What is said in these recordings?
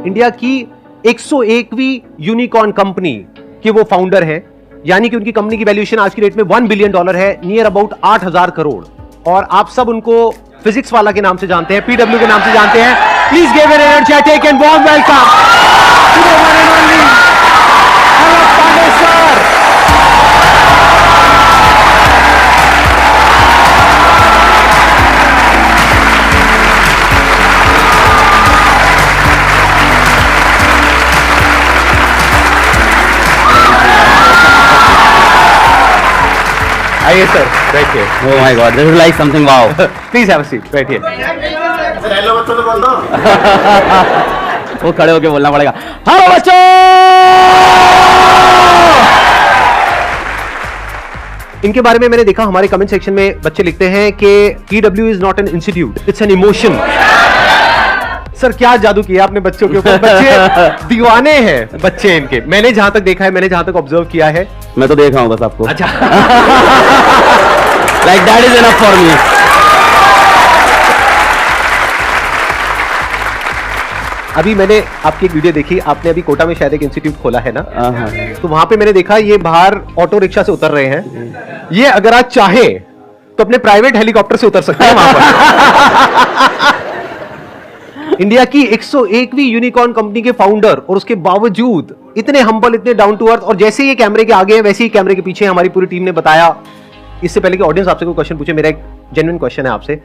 India की 101वीं unicorn company के वो फाउंडर हैं, यानी कि उनकी कंपनी की वैल्यूएशन आज की डेट में $1 बिलियन है, नियर अबाउट 8,000 करोड़। और आप सब उनको फिजिक्स वाला के नाम से जानते हैं, पीडब्ल्यू के नाम से जानते हैं। Please give an energetic and warm welcome to the one and only Harap Pandey sir. आइए सर, बैठिए। Oh my God, this is like something wow. Please have a seat, बैठिए। हेलो बच्चों तो बोल दो। वो खड़े होके बोलना पड़ेगा, हेलो बच्चों। इनके बारे में मैंने देखा, हमारे कमेंट सेक्शन में बच्चे लिखते हैं कि PW is not an institute, it's an emotion. Sir क्या जादू किया आपने बच्चों के ऊपर, बच्चे दीवाने हैं बच्चे इनके। मैंने जहां तक देखा है, मैंने जहां तक ऑब्जर्व किया है। मैं तो देख रहा हूँ बस आपको। अच्छा। Like that is enough for me. अभी मैंने आपकी एक वीडियो देखी, आपने अभी कोटा में शायद एक इंस्टीट्यूट खोला है ना, तो वहां पे मैंने देखा ये बाहर ऑटो रिक्शा से उतर रहे हैं। ये अगर आज चाहे तो अपने प्राइवेट हेलीकॉप्टर से उतर सकते हैं वहां पर। इंडिया की 101वीं यूनिकॉर्न कंपनी के फाउंडर, और उसके बावजूद इतने हम्बल, इतने डाउन टू अर्थ, और जैसे ही कैमरे के आगे है वैसे ही कैमरे के पीछे हमारी पूरी टीम ने बताया। इससे पहले कि ऑडियंस आपसे कोई क्वेश्चन पूछे, मेरा एक जेन्युइन क्वेश्चन है आपसे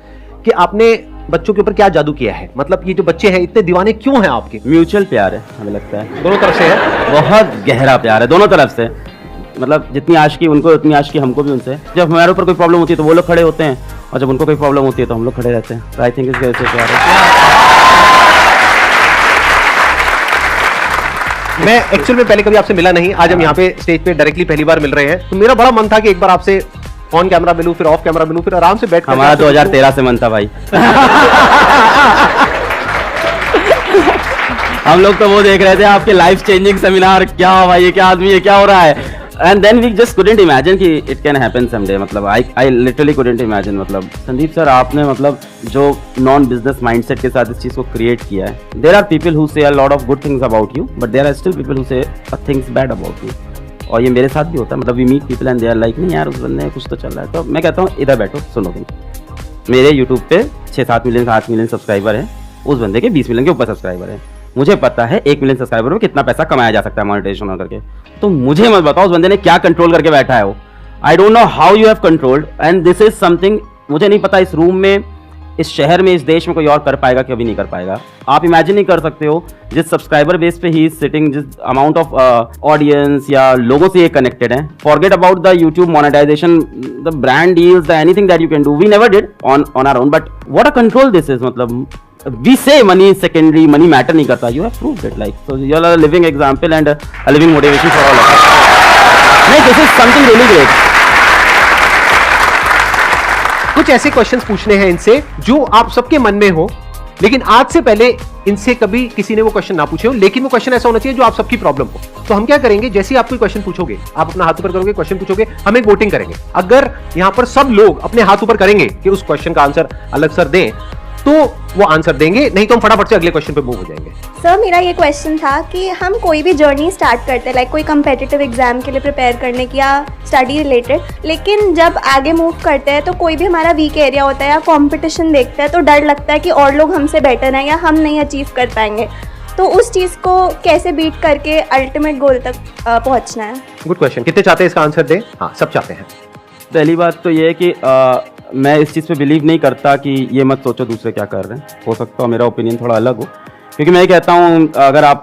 कि आपने बच्चों के ऊपर क्या जादू किया है? मतलब ये जो बच्चे हैं इतने दीवाने क्यों हैं आपके? म्यूचुअल प्यार है, हमें लगता है दोनों तरफ से है, बहुत गहरा प्यार है दोनों तरफ से। मतलब जितनी आशिकी उनको उतनी आशिकी हमको भी उनसे। जब हमारे ऊपर कोई प्रॉब्लम होती है तो वो लोग खड़े होते हैं, और जब उनको कोई प्रॉब्लम होती है तो हम लोग खड़े रहते हैं। आई थिंक इस वजह से प्यार है। मैं एक्चुअल में पहले कभी आपसे मिला नहीं, आज हम यहाँ पे स्टेज पे डायरेक्टली पहली बार मिल रहे हैं, तो मेरा बड़ा मन था कि एक बार आपसे ऑन कैमरा मिलूं, फिर ऑफ कैमरा मिलूं, फिर आराम से बैठ कर। हमारा 2013 से मन था भाई। हम लोग तो वो देख रहे थे आपके लाइफ चेंजिंग सेमिनार, क्या भाई ये क्या आदमी है, क्या हो रहा है। And then we just couldn't imagine कि इट कैन हैपन समडे। मतलब आई लिटरली कुडंट इमेजिन। मतलब संदीप सर, आपने मतलब जो नॉन बिजनेस माइंडसेट के साथ इस चीज को क्रिएट किया है। There are people who say a lot of good things about you, but there are still people who say things bad about you. और ये मेरे साथ भी होता है। मतलब we meet people and they are like, नहीं यार उस बंदे में कुछ तो चल रहा है। तो मैं कहता हूँ इधर बैठो, सुनो तुम। मेरे यूट्यूब पे 6-7 मिलियन 8 मिलियन सब्सक्राइबर हैं, उस बंदे के 20 मिलियन के ऊपर सब्सक्राइबर हैं। मुझे पता है 1 मिलियन सब्सक्राइबर में कितना पैसा कमाया जा सकता है मोनेटाइजेशन करके। तो मुझे मत बताओ उस बंदे ने क्या कंट्रोल करके बैठा है वो। I don't know how you have controlled, and this is something मुझे नहीं पता इस रूम में, इस शहर में, इस देश में कोई और कर पाएगा, कभी नहीं कर पाएगा। आप इमेजिन नहीं कर सकते हो जिस सब्सक्राइबर बेस पे ही सिटिंग, जिस अमाउंट ऑफ ऑडियंस या लोगों से ये कनेक्टेड है। Forget about the YouTube monetization, the brand deals, the anything that you can do, we never did on our own, but what a control this is. मतलब we say money is secondary, money matter नहीं करता, you have proved it, like so you are a living example and a living motivation for all of us. नहीं, this is something really great. कुछ ऐसे questions पूछने हैं इनसे जो आप सबके मन में हो, लेकिन आज से पहले इनसे कभी किसी ने वो क्वेश्चन ना पूछे हो, लेकिन वो क्वेश्चन ऐसा होना चाहिए जो आप सबकी प्रॉब्लम हो। तो हम क्या करेंगे, जैसे ही आप कोई क्वेश्चन पूछोगे, आप अपना हाथ ऊपर करोगे, क्वेश्चन पूछोगे, हम एक वोटिंग करेंगे। अगर यहां पर सब लोग अपने हाथ ऊपर करेंगे कि उस क्वेश्चन का आंसर अलग सर दें, तो वो आंसर देंगे, नहीं तो हम फटाफट से अगले क्वेश्चन पे मूव हो जाएंगे। सर मेरा ये क्वेश्चन था कि हम कोई भी जर्नी स्टार्ट करते हैं, लाइक कोई कम्पिटिटिव एग्जाम के लिए प्रिपेयर करने की या स्टडी रिलेटेड, लेकिन जब आगे मूव करते हैं तो कोई भी हमारा वीक एरिया होता है या कंपटीशन देखते हैं तो डर लगता है कि और लोग हमसे बेटर हैं या हम नहीं अचीव कर पाएंगे। तो उस चीज़ को कैसे बीट करके अल्टीमेट गोल तक पहुँचना है? Good question. कितने चाहते हैं इसका आंसर दें? हाँ, सब चाहते हैं। पहली बात तो ये है कि मैं इस चीज़ पे बिलीव नहीं करता कि ये मत सोचो दूसरे क्या कर रहे हैं। हो सकता है मेरा ओपिनियन थोड़ा अलग हो, क्योंकि मैं ये कहता हूँ अगर आप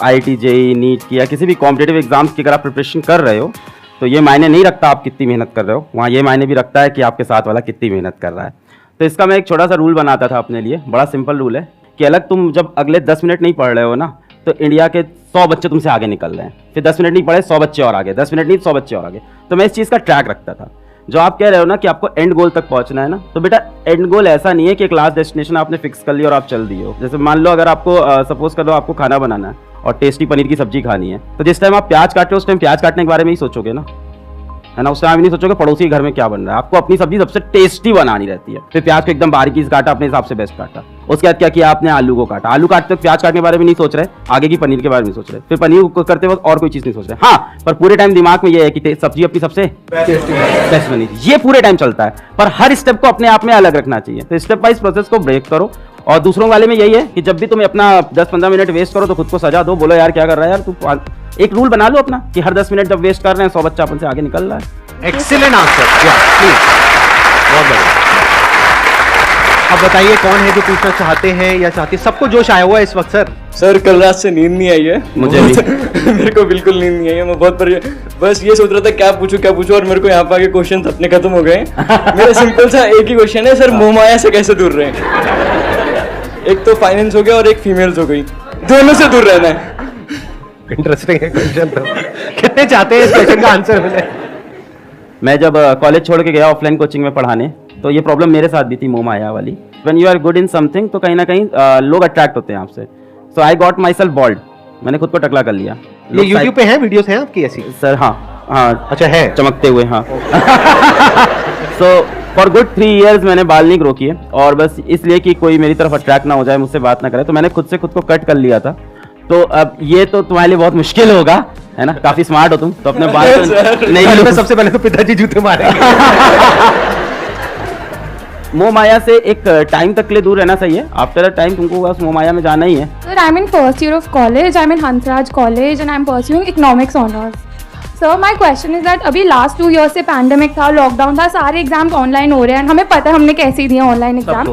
IIT JEE नीट की या किसी भी कॉम्पिटिटिव एग्जाम्स की अगर आप प्रिपरेशन कर रहे हो तो ये मायने नहीं रखता आप कितनी मेहनत कर रहे हो, वहाँ ये मायने भी रखता है कि आपके साथ वाला कितनी मेहनत कर रहा है। तो इसका मैं एक छोटा सा रूल बनाता था अपने लिए, बड़ा सिंपल रूल है कि अलग तुम जब अगले 10 मिनट नहीं पढ़ रहे हो ना, तो इंडिया के 100 बच्चे तुमसे आगे निकल रहे हैं, फिर 10 मिनट नहीं पढ़े 100 बच्चे और आगे, 10 मिनट नहीं 100 बच्चे और आगे। तो मैं इस चीज़ का ट्रैक रखता था। जो आप कह रहे हो ना कि आपको एंड गोल तक पहुंचना है ना, तो बेटा एंड गोल ऐसा नहीं है कि एक लास्ट डेस्टिनेशन आपने फिक्स कर लिया और आप चल दिए हो। जैसे मान लो अगर आपको सपोज कर लो आपको खाना बनाना है और टेस्टी पनीर की सब्जी खानी है, तो जिस टाइम आप प्याज काटते हो उस टाइम प्याज काटने के बारे में ही सोचोगे ना, है ना। उस टाइम नहीं सोचोगे पड़ोसी के घर में क्या बन रहा है। आपको अपनी सब्जी सबसे टेस्टी बनानी रहती है, फिर प्याज को एकदम बारीकी से काटा, अपने हिसाब से बेस्ट काटा। उसके बाद क्या किया आपने, आलू को काटा, आलू काटते वक्त प्याज काटने के बारे में नहीं सोच रहे, आगे की पनीर के बारे में सोच रहे, फिर पनीर को करते वक्त और कोई चीज नहीं सोच रहे। हाँ, पर पूरे टाइम दिमाग में ये है कि सब्जी अपनी सबसे बेस्ट बनी थी, ये पूरे टाइम चलता है। पर हर स्टेप को अपने आप में अलग रखना चाहिए। तो स्टेप वाइज प्रोसेस को ब्रेक करो। और दूसरों वाले में यही है कि जब भी तुम अपना 10-15 मिनट वेस्ट करो तो खुद को सजा दो, बोलो यार क्या कर रहा है यार तू। एक रूल बना लो अपना कि हर 10 मिनट जब वेस्ट कर रहे हैं 100 बच्चा अपन से आगे निकल रहा है। एक्सीलेंट आंसर, प्लीज, बहुत बढ़िया। अब बताइए कौन है जो पूछना चाहते हैं या चाहती, सबको जोश आया हुआ है इस वक्त सर? सर कल रात से नींद नहीं आई है मुझे भी। मेरे को बिल्कुल नींद नहीं आई है, मैं बहुत बस ये सोच रहा था क्या पूछूं और मेरे को यहाँ पे आके क्वेश्चन अपने खत्म हो गए। मेरा सिंपल सा एक ही क्वेश्चन है सर, मोहमाया से कैसे दूर रहें? एक तो फाइनेंस हो गया और एक फीमेल्स हो गई, दोनों से दूर रहना है। इंटरेस्टिंग है क्वेश्चन। तो कितने चाहते हैं इस क्वेश्चन का आंसर मिले? मैं जब कॉलेज छोड़ के गया ऑफलाइन कोचिंग में पढ़ाने, तो ये प्रॉब्लम मेरे साथ भी थी, मोह माया वाली। When you are good in something तो कहीं ना कहीं लोग अट्रैक्ट होते हैं आपसे। So I got myself bold, मैंने खुद को टकला कर लिया। ये यूट्यूब पे है, वीडियोस हैं आपकी ऐसी? सर हाँ, अच्छा है, चमकते हुए, हाँ। सो फॉर गुड 3 years मैंने बाल नहीं ग्रो किए, और बस इसलिए कि कोई मेरी तरफ अट्रैक्ट ना हो जाए, मुझसे बात ना करे, तो मैंने खुद से खुद को कट कर लिया था। तो अब ये तो तुम्हारे लिए बहुत मुश्किल होगा, है ना, काफी स्मार्ट हो तुम, तो अपने बाल नहीं, सबसे पहले तो पिताजी जूते मारेंगे। मोह माया से एक टाइम तक के लिए दूर रहना सही है। आफ्टर अ टाइम तुमको बस मोह माया में जाना ही है। Sir, I'm in first year of college. I'm in Hansraj College and I'm pursuing economics honors. Sir, my question is that अभी लास्ट 2 years से पैंडेमिक था, लॉकडाउन था, सारे एग्जाम्स ऑनलाइन हो रहे हैं, हमें पता है हमने कैसे दिए ऑनलाइन एग्जाम।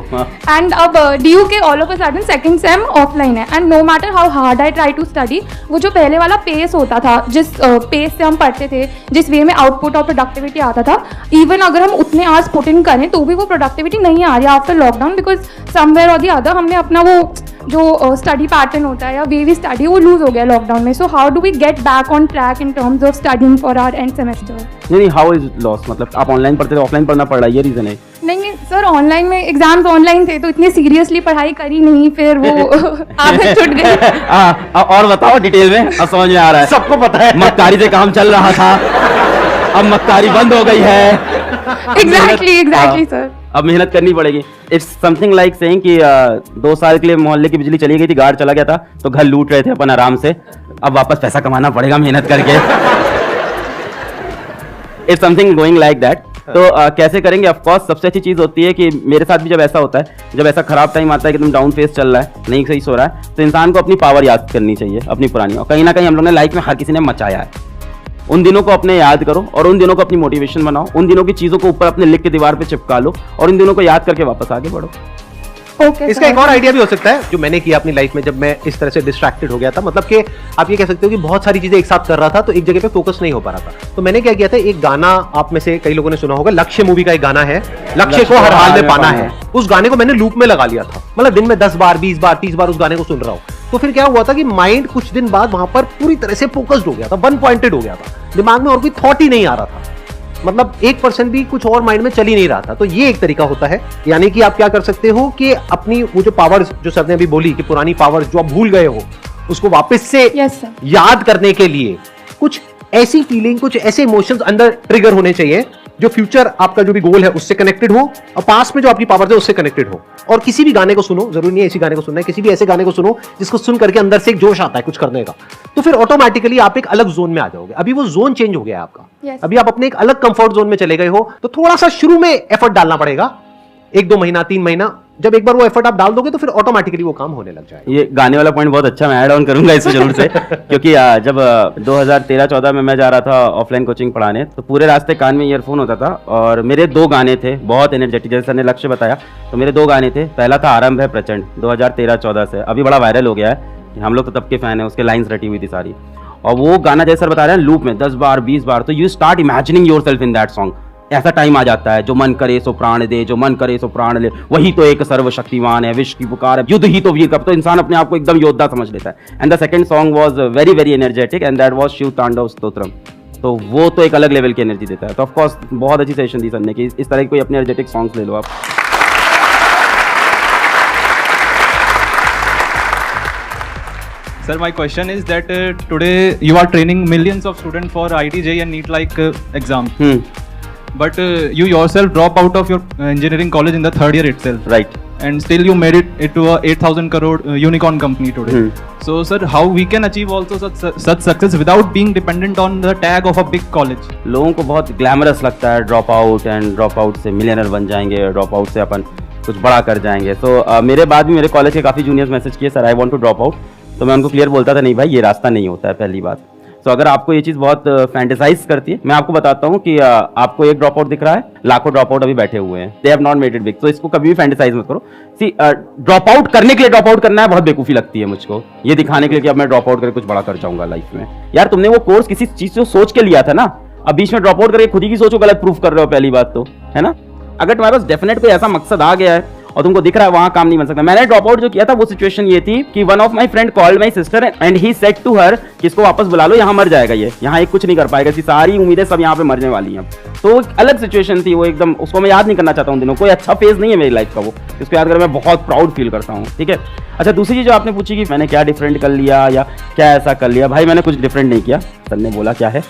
एंड अब DU के all of a sudden second same offline है, and no matter how hard I try to study, वो जो पहले वाला पेस होता था, जिस पेस से हम पढ़ते थे, जिस वे में आउटपुट और प्रोडक्टिविटी आता था, इवन अगर हम उतने आवर्स पुट इन करें तो भी वो प्रोडक्टिविटी नहीं आ रही आफ्टर लॉकडाउन, बिकॉज समवेयर और द अदर हमने अपना वो जो स्टडी पैटर्न होता है या वे वी स्टडी वो लूज हो गया लॉकडाउन में। So how do we get back on track in terms of studying for our end semester? नहीं, हाउ इज लॉस, मतलब आप ऑनलाइन पढ़ते थे, ऑफलाइन पढ़ना पड़ रहा है, ये रीजन है? नहीं सर, ऑनलाइन में एग्जाम्स ऑनलाइन थे तो इतनी सीरियसली पढ़ाई करी नहीं, फिर वो आदत छूट गई। और बताओ डिटेल में, अब समझ में आ रहा है, सबको पता है मक्कारी से काम चल रहा था, अब मक्कारी बंद हो गई है। एग्जैक्टली सर, अब मेहनत करनी पड़ेगी। इट्स समथिंग लाइक सेइंग कि 2 साल के लिए मोहल्ले की बिजली चली गई थी, गार्ड चला गया था, तो घर लूट रहे थे अपन आराम से, अब वापस पैसा कमाना पड़ेगा मेहनत करके। It's something going like that. तो कैसे करेंगे? ऑफ कोर्स सबसे अच्छी चीज होती है कि मेरे साथ भी जब ऐसा होता है, जब ऐसा खराब टाइम आता है कि तुम डाउन फेस चल रहा है, नहीं सही सो रहा है, तो इंसान को अपनी पावर याद करनी चाहिए, अपनी पुरानी। और कहीं ना कहीं हम लोग ने लाइफ में हर किसी ने मचाया है, उन दिनों को अपने याद करो और उन दिनों को अपनी मोटिवेशन बनाओ, उन दिनों की चीजों को ऊपर अपने लिख के दीवार पे चिपका लो और इन दिनों को याद करके वापस आगे बढ़ो। इसका एक और आइडिया भी हो सकता है जो मैंने किया अपनी लाइफ में, जब मैं इस तरह से डिस्ट्रैक्टेड हो गया था, मतलब कि आप ये कह सकते हो कि बहुत सारी चीजें एक साथ कर रहा था तो एक जगह पे फोकस नहीं हो पा रहा था। तो मैंने क्या किया था, एक गाना आप में से कई लोगों ने सुना होगा, लक्ष्य मूवी का एक गाना है, लक्ष्य को हर हाल में पाना है। उस गाने को मैंने लूप में लगा लिया था, मतलब दिन में 10 बार 20 बार 30 बार उस गाने को सुन रहा हूँ। तो फिर क्या हुआ था कि माइंड कुछ दिन बाद वहां पर पूरी तरह से फोकस्ड हो गया था, वन पॉइंटेड हो गया था, दिमाग में और कोई थॉट ही नहीं आ रहा था, मतलब 1% भी कुछ और माइंड में चल ही नहीं रहा था। तो ये एक तरीका होता है, यानी कि आप क्या कर सकते हो कि अपनी वो जो पावर जो सर ने अभी बोली कि पुरानी पावर जो आप भूल गए हो उसको वापस से याद करने के लिए कुछ ऐसी फीलिंग, कुछ ऐसे इमोशंस अंदर ट्रिगर होने चाहिए जो फ्यूचर आपका जो भी गोल है उससे कनेक्टेड हो और पास्ट में जो आपकी पावर है उससे कनेक्टेड हो। और किसी भी गाने को सुनो, जरूरी नहीं है इसी गाने को सुनना है, किसी भी ऐसे गाने को सुनो जिसको सुन करके अंदर से एक जोश आता है कुछ करने का, तो फिर ऑटोमेटिकली आप एक अलग जोन में आ जाओगे। अभी वो जोन चेंज हो गया है आपका, अभी आप अपने एक अलग कंफर्ट जोन में चले गए हो, तो थोड़ा सा शुरू में एफर्ट डालना पड़ेगा, 1-2 महीना 3 महीना। जब एक बार वो एफर्ट आप डाल दोगे तो फिर ऑटोमेटिकली वो काम होने लग जाएगा। ये गाने वाला पॉइंट बहुत अच्छा, मैं ऐड ऑन करूंगा इसे जरूर से क्योंकि जब 2013-14 में मैं जा रहा था ऑफलाइन कोचिंग पढ़ाने, तो पूरे रास्ते कान में ईयरफोन होता था और मेरे 2 गाने थे बहुत एनर्जेटिक, जैसे सर ने लक्ष्य बताया, तो मेरे 2 गाने थे। पहला था आरंभ है प्रचंड 2013-14 से, अभी बड़ा वायरल हो गया है, हम लोग तो तब के फैन है, उसके लाइन्स रटी हुई थी सारी। और वो गाना जैसे सर बता रहे हैं लूप में 10 बार 20 बार, तो you start imagining yourself in that song. ऐसा टाइम आ जाता है, जो मन करे सो प्राण दे, जो मन करे सो प्राण ले, वही तो एक सर्वशक्तिमान है, विश्व की पुकार है, युद्ध ही तो वीर कब, तो इंसान अपने आप को एकदम योद्धा समझ लेता है। And the second song was very very energetic and that was Shiv Tandav Stotram, तो वो तो एक अलग लेवल की एनर्जी देता है। तो ऑफ कोर्स बहुत अच्छी सेशन दी सर ने कि इस तरह की कोई अपने एनर्जेटिक सॉन्ग्स ले लो आप। Sir, my question is that today you are training millions of students for IIT JEE and NEET like exams. But you yourself drop out of your engineering college in the 3rd year itself. Right. and still you made it to a 8,000 crore unicorn company today. So sir, how we can achieve also such success without being dependent on the tag of a big college? लोगों को बहुत glamorous लगता है drop out, and drop out से millionaire बन जाएंगे, drop out से अपन कुछ बड़ा कर जाएंगे. तो मेरे बाद भी मेरे कॉलेज के काफ़ी जूनियर्स मैसेज किए, sir I want to drop out. तो मैं उनको क्लियर बोलता था, नहीं भाई ये रास्ता नहीं होता है पहली बात. तो अगर आपको ये चीज़ बहुत फैंटेसाइज करती है, मैं आपको बताता हूँ कि आपको एक ड्रॉप आउट दिख रहा है, लाखों ड्रॉप आउट अभी बैठे हुए हैं, they have not made it big. तो इसको कभी भी फैंटेसाइज मत करो. सी ड्रॉप आउट करने के लिए ड्रॉप आउट करना है बहुत बेवकूफ़ी लगती है मुझको, ये दिखाने के लिए कि अब मैं ड्रॉप आउट करके कुछ बड़ा कर जाऊंगा लाइफ में. यार तुमने वो कोर्स किसी चीज़ को सोच के लिया था ना, अब बीच में ड्रॉप आउट करके खुद ही की सोच को गलत प्रूफ कर रहे हो, पहली बात तो है ना. अगर तुम्हारे पास डेफिनेट कोई ऐसा मकसद आ गया है और तुमको दिख रहा है वहां काम नहीं बन सकता. मैंने ड्रॉप आउट जो किया था वो सिचुएशन ये थी कि one of my friend called my sister and he said to her कि इसको वापस बुला लो, यहाँ मर जाएगा ये, यहाँ एक कुछ नहीं कर पाएगा, इसकी सारी उम्मीदें सब यहाँ पे मरने वाली हैं. तो एक अलग सिचुएशन थी वो, एकदम उसको मैं याद नहीं करना चाहता हूँ दिनों. कोई अच्छा फेज नहीं है मेरी लाइफ का वो, इसको याद कर मैं बहुत प्राउड फील करता हूँ. ठीक है. अच्छा, दूसरी चीज जो आपने पूछी कि मैंने क्या डिफरेंट कर लिया या क्या ऐसा कर लिया, भाई मैंने कुछ डिफरेंट नहीं किया. सर ने बोला क्या है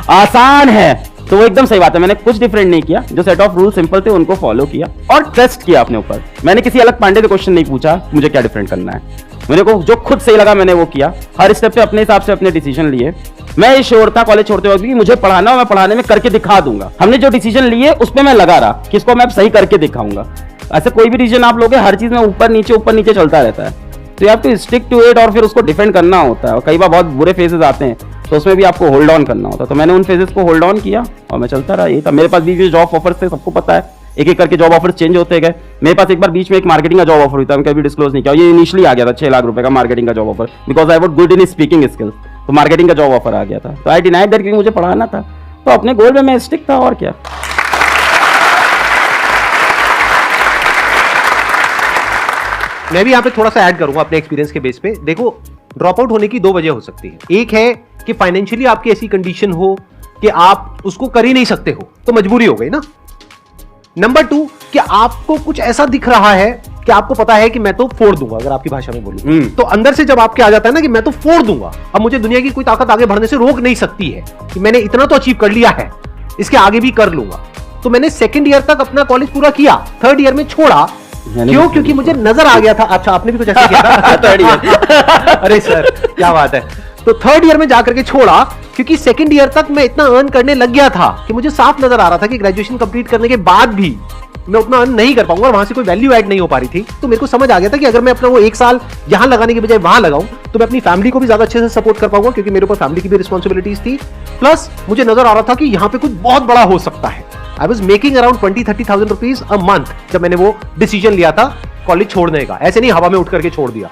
आसान है, तो वो एकदम सही बात है. मैंने कुछ डिफरेंट नहीं किया, जो सेट ऑफ रूल सिंपल थे उनको फॉलो किया और ट्रस्ट किया अपने ऊपर. मैंने किसी अलग पांडे से क्वेश्चन नहीं पूछा मुझे क्या डिफरेंट करना है. मेरे को जो खुद सही लगा मैंने वो किया, हर स्टेप पे अपने हिसाब से अपने डिसीजन लिए. मैं ये श्योर था कॉलेज छोड़ते वक्त कि मुझे पढ़ाना और मैं पढ़ाने में करके दिखा दूंगा. हमने जो डिसीजन लिए उस पर मैं लगा रहा कि इसको मैं सही करके दिखाऊंगा. ऐसे कोई भी डिसीजन आप लोगे, हर चीज में ऊपर नीचे चलता रहता है. तो आप तो स्टिक टू इट और फिर उसको डिफेंड करना होता है. और कई बार बहुत बुरे फेजेस आते हैं तो उसमें भी आपको होल्ड ऑन करना होता है. तो मैंने उन फेजेस को होल्ड ऑन किया और मैं चलता रहा. यही था. मेरे पास भी जॉब ऑफर्स थे, सबको पता है, एक एक करके जॉब ऑफर्स चेंज होते गए. मेरे पास एक बार बीच में एक मार्केटिंग का जॉब ऑफर हुआ था, मैं कभी डिस्क्लोज नहीं किया. ये इनिशियली आ गया था 6 लाख रुपए का मार्केटिंग का job offer, because I was good in speaking skills. तो मार्केटिंग का जॉब ऑफर आ गया था. तो आई डिनाइड दैट क्योंकि मुझे पढ़ाना था. तो अपने गोल में मैं स्टिक था और क्या. मैं भी यहाँ पे थोड़ा सा ऐड करूंगा अपने एक्सपीरियंस के बेस पे. देखो, ड्रॉप आउट होने की 2 वजह हो सकती है. एक है कि फाइनेंशियली आपकी ऐसी कंडीशन हो कि आप उसको कर ही नहीं सकते हो, तो मजबूरी हो गई ना. नंबर 2 कि आपको कुछ ऐसा दिख रहा है कि आपको पता है कि मैं तो फोड़ दूंगा, अगर आपकी भाषा में बोलूं तो अंदर से जब आपके आ जाता है ना कि मैं तो फोड़ दूंगा, अब मुझे दुनिया की कोई ताकत आगे बढ़ने से रोक नहीं सकती है, कि मैंने इतना तो अचीव कर लिया है, इसके आगे भी कर लूंगा. तो मैंने 2nd ईयर तक अपना कॉलेज पूरा किया, 3rd ईयर में छोड़ा. क्यों? क्योंकि मुझे नजर आ गया था. अच्छा, आपने भी कुछ ऐसा किया था? 3rd year. अरे सर क्या बात है. तो 3rd ईयर में जाकर के छोड़ा क्योंकि 2nd ईयर तक मैं इतना अर्न करने लग गया था कि मुझे साफ नजर आ रहा था कि ग्रेजुएशन कंप्लीट करने के बाद भी मैं उतना अर्न नहीं कर पाऊंगा, वहां से कोई वैल्यू ऐड नहीं हो पा रही थी. तो मेरे को समझ आ गया था कि अगर मैं अपना वो 1 साल यहां लगाने के बजाय वहां लगाऊं तो मैं अपनी फैमिली को भी ज्यादा अच्छे से सपोर्ट कर पाऊंगा, क्योंकि मेरे ऊपर फैमिली की भी रिस्पॉन्सिबिलिटीज थी. प्लस मुझे नजर आ रहा था कि यहां पे कुछ बहुत बड़ा हो सकता है. I was making around 20-30,000 rupees a month जब मैंने वो डिसीजन लिया था कॉलेज छोड़ने का. ऐसे नहीं हवा में उठ करके छोड़ दिया.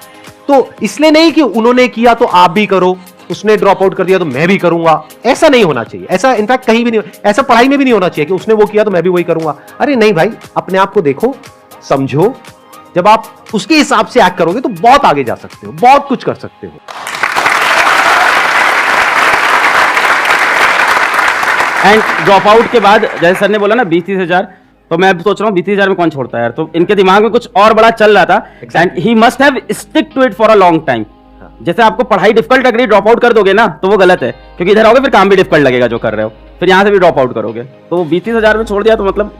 तो इसलिए नहीं कि उन्होंने किया तो आप भी करो, उसने ड्रॉप आउट कर दिया तो मैं भी करूंगा, ऐसा नहीं होना चाहिए. ऐसा इनफैक्ट कहीं भी नहीं, ऐसा पढ़ाई में भी नहीं होना चाहिए कि उसने वो किया तो मैं भी वही करूंगा. अरे नहीं भाई, अपने आप को देखो, समझो. जब आप उसके हिसाब से एक्ट करोगे तो बहुत आगे जा सकते हो, बहुत कुछ कर सकते हो. एंड ड्रॉप आउट के बाद जैसे सर ने बोला ना 20-30 हजार, तो मैं सोच रहा हूँ 20-30 हजार में कौन छोड़ता है यार. तो इनके दिमाग में कुछ और बड़ा चल रहा था. And he must have stick to it for a long time. जैसे आपको पढ़ाई डिफिकल्ट लग रही है, ड्रॉप आउट कर दोगे ना तो वो गलत है, क्योंकि इधर आओगे फिर काम भी डिफिकल्ट लगेगा जो कर रहे हो, फिर यहाँ से भी ड्रॉप आउट करोगे. तो 20-30 हजार में छोड़ दिया तो मतलब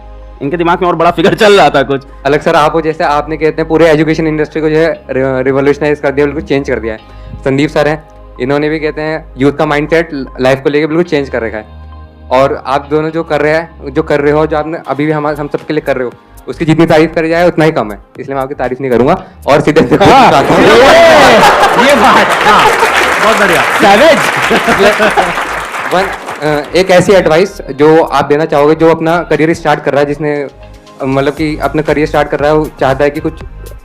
इनके दिमाग में और बड़ा फिगर चल रहा था कुछ अलग. सर आप जैसे आपने कहते हैं पूरे एजुकेशन इंडस्ट्री को जो है रिवोल्यूशनाइज कर दिया, बिल्कुल चेंज कर दिया है. संदीप सर हैं, इन्होंने भी कहते हैं यूथ का माइंडसेट लाइफ को लेकर बिल्कुल चेंज कर रखा है. और आप दोनों जो कर रहे हो, जो आपने अभी भी हम सबके लिए कर रहे हो, उसकी जितनी तारीफ करी जाए उतना ही कम है, इसलिए मैं आपकी तारीफ नहीं करूंगा. और सीधे ये बात बहुत बढ़िया. एक ऐसी एडवाइस जो आप देना चाहोगे जो अपना करियर स्टार्ट कर रहा है, जिसने मतलब कि अपना करियर स्टार्ट कर रहा है, वो चाहता है कि कुछ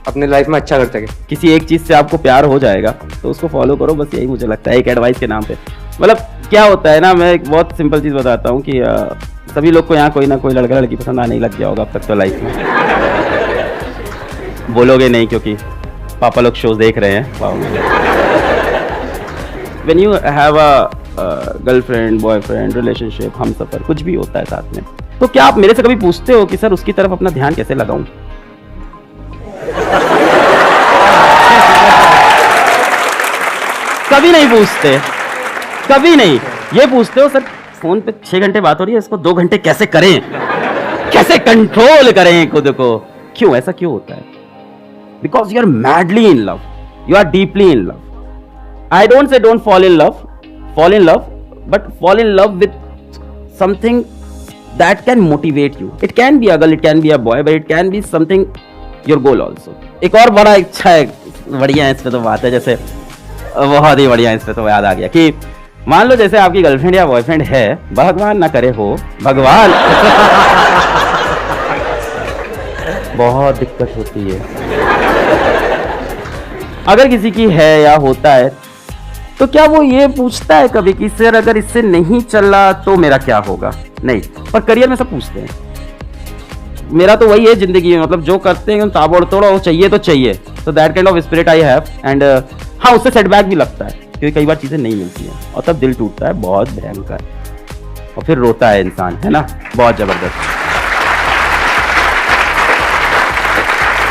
अपने लाइफ में अच्छा कर सके. किसी एक चीज से आपको प्यार हो जाएगा तो उसको फॉलो करो, बस यही मुझे लगता है एक एडवाइस के नाम पे. मतलब क्या होता है ना, मैं एक बहुत सिंपल चीज बताता हूँ कि सभी लोग को यहाँ कोई ना कोई लड़का लड़की पसंद आने ही लग गया होगा अब तक तो लाइफ में. बोलोगे नहीं क्योंकि पापा लोग शोज देख रहे हैं. When you have a girlfriend, boyfriend, relationship, हम सफर, कुछ भी होता है साथ में, तो क्या आप मेरे से कभी पूछते हो कि सर उसकी तरफ अपना ध्यान कैसे लगाऊं? कभी नहीं पूछते, कभी नहीं. ये पूछते हो सर फोन पे 6 घंटे बात हो रही है, इसको 2 घंटे कैसे करें, कैसे कंट्रोल करें खुद को. क्यों ऐसा क्यों होता है? because you are madly in love, you are deeply in love. I don't say don't fall in love, but fall in love with something that can motivate you. It can be a girl, it can be a boy, but it can be something your goal also. एक और बड़ा इच्छा है, बढ़िया है इस पे तो बात है, जैसे बहुत ही बढ़िया इस पे तो याद आ गया कि मान लो जैसे आपकी गर्लफ्रेंड या बॉयफ्रेंड है, भगवान ना करे हो, भगवान बहुत दिक्कत होती है अगर किसी की है या होता है, तो क्या वो ये पूछता है कभी कि सर अगर इससे नहीं चला तो मेरा क्या होगा? नहीं, पर करियर में सब पूछते हैं। मेरा तो वही है जिंदगी में, मतलब जो करते हैं ताबड़तोड़ वो चाहिए तो चाहिए, तो that kind of spirit I have. And हाँ, उससे सेटबैक भी लगता है क्योंकि कई बार चीजें नहीं मिलती हैं और तब दिल टूटता है बहुत भयंकर, और फिर रोता है इंसान, है ना, बहुत जबरदस्त।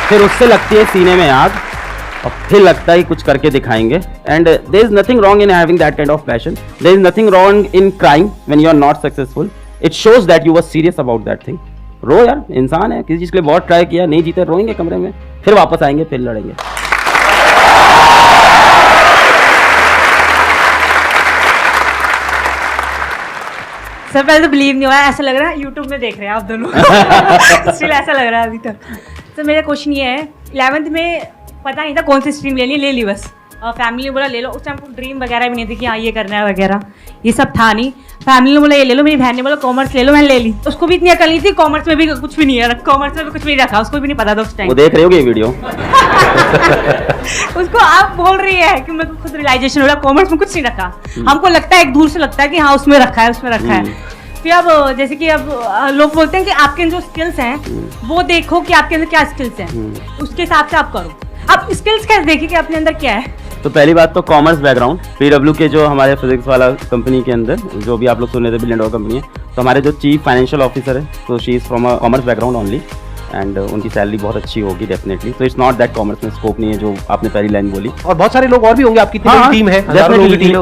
फिर उससे लगती है सीने में आग और फिर लगता है कि कुछ करके दिखाएंगे। And there is nothing wrong in having that kind of passion, there is nothing wrong in crying when you are not successful. It shows that you were serious about that thing. रो यार, इंसान है, किसी चीज के लिए बहुत try किया, नहीं जीते, रोएंगे कमरे में, फिर वापस आएंगे, फिर लड़ेंगे। सर पहले तो बिलीव नहीं हुआ, ऐसा लग रहा है यूट्यूब में देख रहे हैं आप दोनों स्टिल ऐसा लग रहा है अभी तक। तो मेरा क्वेश्चन ये है, 11th में पता नहीं था कौन सी स्ट्रीम लेनी, ले ली बस, और फैमिली ने बोला ले लो। उस टाइम को ड्रीम वगैरह भी नहीं थी कि हाँ ये करना है वगैरह, ये सब था नहीं। फैमिली ने बोला ये ले लो, मेरी बहन ने बोला कॉमर्स ले लो, मैंने ले ली। उसको भी इतनी अकल नहीं थी, कॉमर्स में भी कुछ भी नहीं है, कॉमर्स में भी कुछ भी नहीं रखा, उसको भी नहीं पता था उस टाइम। वो देख रहे होगे ये वीडियो उसको आप बोल रही है कि मेरे को खुद रियलाइजेशन हो रहा है कॉमर्स में कुछ नहीं रखा। हमको लगता है एक दूर से लगता है कि हाँ उसमें रखा है, उसमें रखा है। फिर अब जैसे कि अब लोग बोलते हैं कि आपके जो स्किल्स हैं वो देखो कि आपके अंदर क्या स्किल्स हैं, उसके हिसाब से आप करो। अब स्किल्स कैसे देखिए कि अपने अंदर क्या है? तो पहली बात तो कॉमर्स बैकग्राउंड, PW के जो हमारे फिजिक्स वाला कंपनी के अंदर जो भी आप लोग सुन रहे थे, $1 बिलियन कंपनी है, तो हमारे जो चीफ फाइनेंशियल ऑफिसर है, तो she is from a commerce background only, and उनकी सैलरी बहुत अच्छी होगी डेफिनेटली। तो इट्स नॉट दैट कॉमर्स में स्कोप नहीं है जो आपने पहली लाइन बोली। और बहुत सारे लोग और भी होंगे, आपकी टीम है,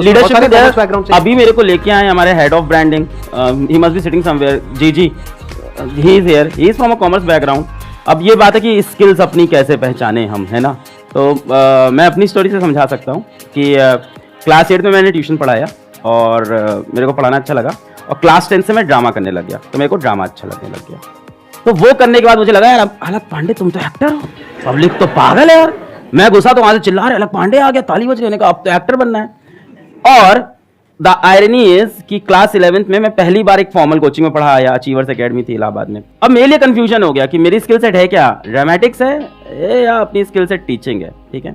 लीडरशिप अभी मेरे को लेके आए हमारे head of branding, he must be sitting somewhere, जी he is here, he is from a commerce background. अब ये बात है कि स्किल्स अपनी कैसे पहचाने हम, है ना। तो मैं अपनी स्टोरी से समझा सकता हूँ कि क्लास 8 में मैंने ट्यूशन पढ़ाया और मेरे को पढ़ाना अच्छा लगा, और क्लास 10 से मैं ड्रामा करने लग गया, तो मेरे को ड्रामा अच्छा लगने लग गया। तो वो करने के बाद मुझे लगा यार अलग पांडे तुम तो एक्टर हो, पब्लिक तो पागल है यार। मैं घुसा तो वहां से चिल्ला रहे अलग पांडे आ गया, ताली बज गई, का अब तो एक्टर बनना है। और द आयरनी इज कि क्लास 11th में मैं पहली बार एक फॉर्मल कोचिंग में पढ़ा आया, अचीवर्स एकेडमी थी इलाहाबाद में। अब मेरे लिए कंफ्यूजन हो गया कि मेरी स्किल सेट है क्या, ड्रामेटिक्स है या अपनी स्किल सेट टीचिंग है, ठीक है।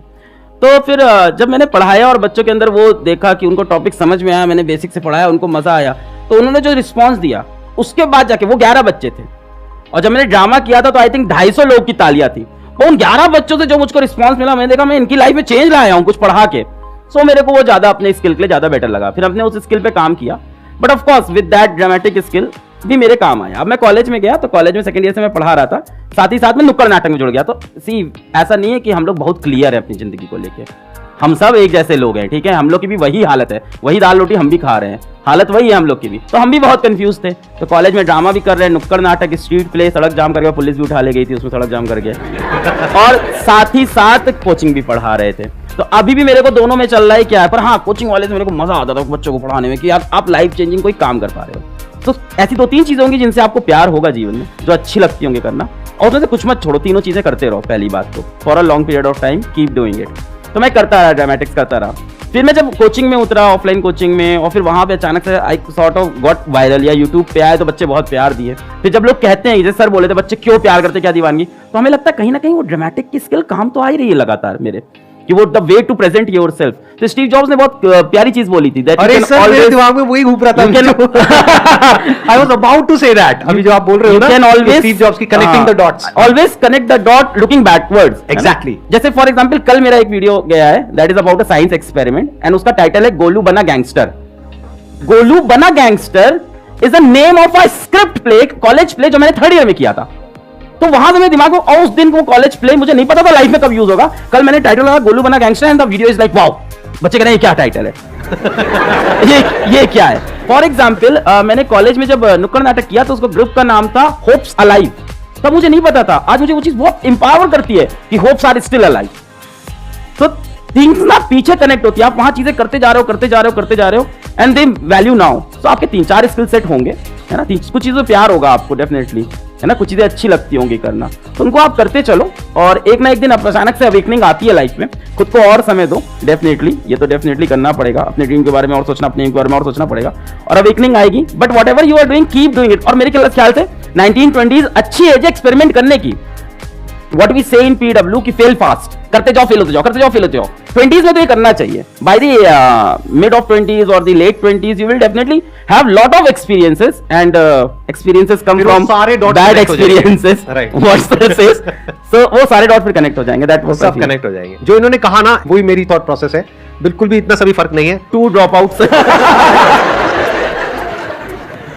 तो फिर जब मैंने पढ़ाया और बच्चों के अंदर वो देखा कि उनको टॉपिक समझ में आया, मैंने बेसिक से पढ़ाया, उनको मजा आया, तो उन्होंने जो रिस्पॉन्स दिया उसके बाद जाके वो 11 बच्चे थे, और जब मैंने ड्रामा किया था तो आई थिंक 250 लोग की तालियां थी। और उन 11 बच्चों से जो मुझको रिस्पॉन्स मिला, मैंने देखा मैं इनकी लाइफ में चेंज लाया हूँ कुछ पढ़ा के। सो मेरे को वो ज्यादा अपने स्किल के लिए ज्यादा बेटर लगा, फिर हमने उस स्किल पे काम किया। But of course with that dramatic skill भी मेरे काम आया। अब मैं कॉलेज में गया तो कॉलेज में सेकंड ईयर से मैं पढ़ा रहा था, साथ ही साथ में नुक्कड़ नाटक में जुड़ गया। तो सी ऐसा नहीं है कि हम लोग बहुत क्लियर है अपनी जिंदगी को लेके, हम सब एक जैसे लोग हैं, ठीक है। हम लोग की भी वही हालत है, वही दाल रोटी हम भी खा रहे हैं, हालत वही है हम लोग की भी। तो हम भी बहुत कंफ्यूज थे, तो कॉलेज में ड्रामा भी कर रहे हैं, नुक्कड़ नाटक, स्ट्रीट प्ले, सड़क जाम करके पुलिस भी उठा ले गई थी उसमें, सड़क जाम करके, और साथ ही साथ कोचिंग भी पढ़ा रहे थे। तो अभी भी मेरे को दोनों में चल रहा है क्या है, पर हाँ कोचिंग वाले से मेरे को मजा आता था बच्चों को पढ़ाने में कि यार आप लाइफ चेंजिंग कोई काम कर पा रहे हो। तो ऐसी 2-3 चीजें होंगी जिनसे आपको प्यार होगा जीवन में, जो अच्छी लगती होंगी करना, और उसमें से कुछ मत छोड़ो, तीनों चीजें करते रहो। पहली बात तो for a long period of time keep doing it. तो मैं करता रहा, ड्रामेटिक्स करता रहा। फिर मैं जब कोचिंग में उतरा, ऑफलाइन कोचिंग में, और फिर वहां पे अचानक से I sort of got viral, या यूट्यूब पे आए तो बच्चे बहुत प्यार दिए। फिर जब लोग कहते हैं, जैसे सर बोले थे बच्चे क्यों प्यार करते, क्या दीवानगी, तो हमें लगता है कहीं ना कहीं वो ड्रामेटिक की स्किल काम तो आ ही रही है लगातार मेरे, कि वो the way to present yourself. तो स्टीव जॉब्स ने बहुत प्यारी चीज बोली थी, दैट अरे सर मेरे दिमाग में वही घूम रहा था, I was about to say that. अभी जो आप बोल रहे हो ना, स्टीव जॉब्स की connecting the dots, always connect the dot looking backwards. Exactly. जैसे फॉर एग्जांपल कल मेरा एक वीडियो गया है, that is about a science experiment, and उसका टाइटल है गोलू बना गैंगस्टर। गोलू बना gangster is the name of a script play, college play, जो मैंने 3rd ईयर में किया था। तो वहां से मेरे दिमाग में, और उस दिन वो कॉलेज प्ले मुझे नहीं पता था लाइफ में कब यूज होगा। कल मैंने टाइटल लगा गोलू बना gangster, and the video is like wow, बच्चे कह रहे हैं क्या टाइटल है ये क्या है। फॉर एग्जाम्पल मैंने कॉलेज में जब नुक्कड़ नाटक किया तो उसको ग्रुप का नाम था होप्स अलाइव। तब मुझे नहीं पता था, आज मुझे वो चीज बहुत इंपावर करती है कि होप्स आर स्टिल अलाइव। तो थिंग्स ना पीछे कनेक्ट होती है, आप वहां चीजें करते जा रहे हो एंड दे वैल्यू नाउ। तो आपके 3-4 स्किल सेट होंगे, है ना, कुछ चीजों प्यार होगा आपको डेफिनेटली, है ना, कुछ चीजें अच्छी लगती होंगी करना, तो उनको आप करते चलो और एक ना एक दिन अचानक से अवेकनिंग आती है लाइफ में। खुद को और समय दो, डेफिनेटली ये तो डेफिनेटली करना पड़ेगा, अपने ड्रीम के बारे में और सोचना, अपने एम के बारे में और सोचना पड़ेगा और अवेकनिंग आएगी। But whatever you are doing keep doing it. और मेरे ख्याल से 19-20s अच्छी एज है एक्सपेरिमेंट करने की। What we say in PW कि fail fast, करते जाओ फेल होते जाओ, करते जाओ फेल होते जाओ। 20s में तो ये करना चाहिए। By the mid of 20s or the late 20s you will definitely have lot of experiences and experiences come from bad experiences. What says? So वो सारे डॉट फिर कनेक्ट हो जाएंगे, that was सब कनेक्ट हो जाएंगे। जो इन्होंने कहा ना वही मेरी थॉट प्रोसेस है, बिल्कुल भी इतना सभी फर्क नहीं है। 2 dropouts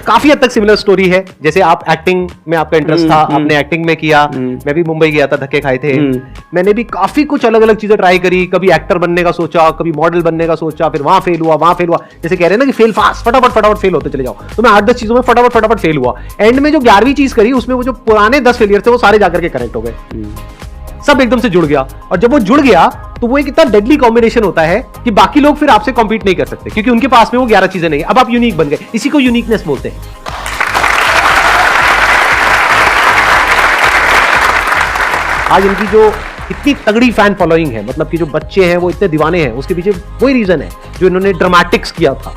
काफी हद तक सिमिलर स्टोरी है। जैसे आप एक्टिंग में आपका इंटरेस्ट था, आपने एक्टिंग में किया, मैं भी मुंबई गया था, धक्के खाए थे, मैंने भी काफी कुछ अलग अलग चीजें ट्राई करी, कभी एक्टर बनने का सोचा, कभी मॉडल बनने का सोचा, फिर वहां फेल हुआ। जैसे कह रहे हैं ना कि फेल फास्ट, फटाफट फेल होते चले जाओ, तो मैं 8-10 चीजों में फटाफट फेल हुआ। एंड में जो 11वीं चीज करी उसमें वो जो पुराने 10 फेलियर थे वो सारे जाकर के कनेक्ट हो गए, सब एकदम से जुड़ गया। और जब वो जुड़ गया तो वो एक इतना डेडली कॉम्बिनेशन होता है कि बाकी लोग फिर आपसे कॉम्पीट नहीं कर सकते, क्योंकि उनके पास में वो 11 चीजें नहीं है। अब आप यूनिक बन गए, इसी को यूनिकनेस बोलते हैं। आज इनकी जो इतनी तगड़ी फैन फॉलोइंग है, मतलब कि जो बच्चे हैं वो इतने दीवाने हैं, उसके पीछे वही रीजन है जो इन्होंने ड्रामेटिक्स किया था।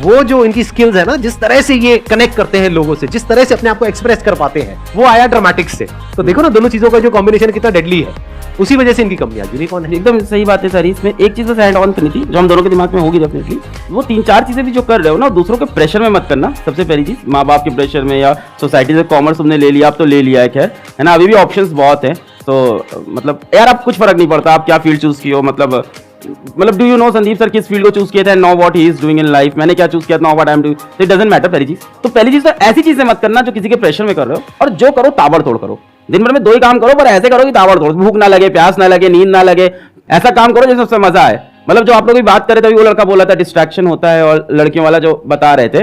वो जो इनकी स्किल्स है ना, जिस तरह से ये कनेक्ट करते हैं लोगों से, जिस तरह से अपने आप को एक्सप्रेस कर पाते हैं, वो आया ड्रामेटिक्स से। तो देखो ना दोनों चीजों का जो कॉम्बिनेशन कितना डेडली है, उसी वजह से इनकी कमी आज यूनिकॉर्न है। एकदम सही बात है सर। इसमें एक चीज ऐड ऑन करनी थी जो हम दोनों के दिमाग में होगी डेफिनेटली, वो 3-4 चीजें भी जो कर रहे हो ना, दूसरों के प्रेशर में मत करना। सबसे पहली चीज, माँ बाप के प्रेशर में या सोसाइटी से कॉमर्स तुमने ले लिया, अब तो ले लिया है, खैर है ना, अभी भी ऑप्शंस बहुत है। तो मतलब यार अब कुछ फर्क नहीं पड़ता आप क्या फील्ड चूज की हो, मतलब do you know Sandeep sir किस फील्ड को चूज किया था, know what he is doing in life, मैंने क्या चूज किया था, know what I am doing, it doesn't matter. पहली चीज तो ऐसी चीजें मत करना जो किसी के प्रेशर में कर रहे हो, और जो करो ताबड़तोड़ करो। दिन भर में 2 ही काम करो, पर ऐसे करो कि ताबड़तोड़, भूख ना लगे, प्यास ना लगे, नींद ना लगे, ऐसा काम करो जिससे सबसे मजा आए। मतलब जो आप लोग बात कर रहे थे, वो लड़का बोला था डिस्ट्रैक्शन होता है, और लड़कियों वाला जो बता रहे थे,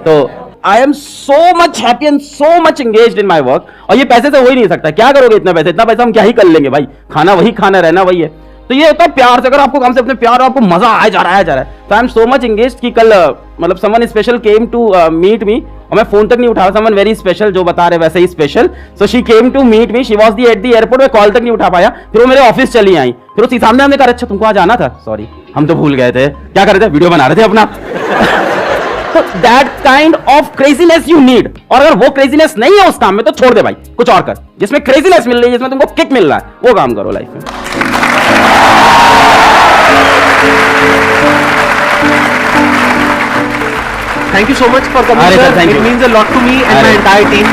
तो I am so much happy and so much engaged in my work। और ये पैसे से हो ही नहीं सकता, क्या करोगे इतना पैसा हम क्या ही कर लेंगे भाई, खाना वही खाना, रहना वही है। तो ये होता है प्यार से, अगर आपको काम से अपने प्यार, आपको मजा आ जा रहा है। तो I am so much engaged कि कल मतलब someone special came to meet me, और मैं फोन तक नहीं उठा रहा, समवन वेरी स्पेशल जो बता रहे वैसे ही special, so she came to meet me, she was the at the airport, मैं कॉल तक नहीं उठा पाया, फिर वो मेरे ऑफिस चली आई, फिर उसके सामने हमने कहा अच्छा तुमको आज आना था, सॉरी हम तो भूल गए थे, क्या कर रहे थे, वीडियो बना रहे थे अपना। तो that kind of craziness you need, और अगर वो क्रेजीनेस नहीं है उस काम में तो छोड़ दे भाई, कुछ और कर जिसमें क्रेजीनेस मिल रही है, जिसमें तुमको किक मिल रहा है, वो काम करो लाइफ में। Thank you so much for coming, sir. It means a lot to me and my entire team.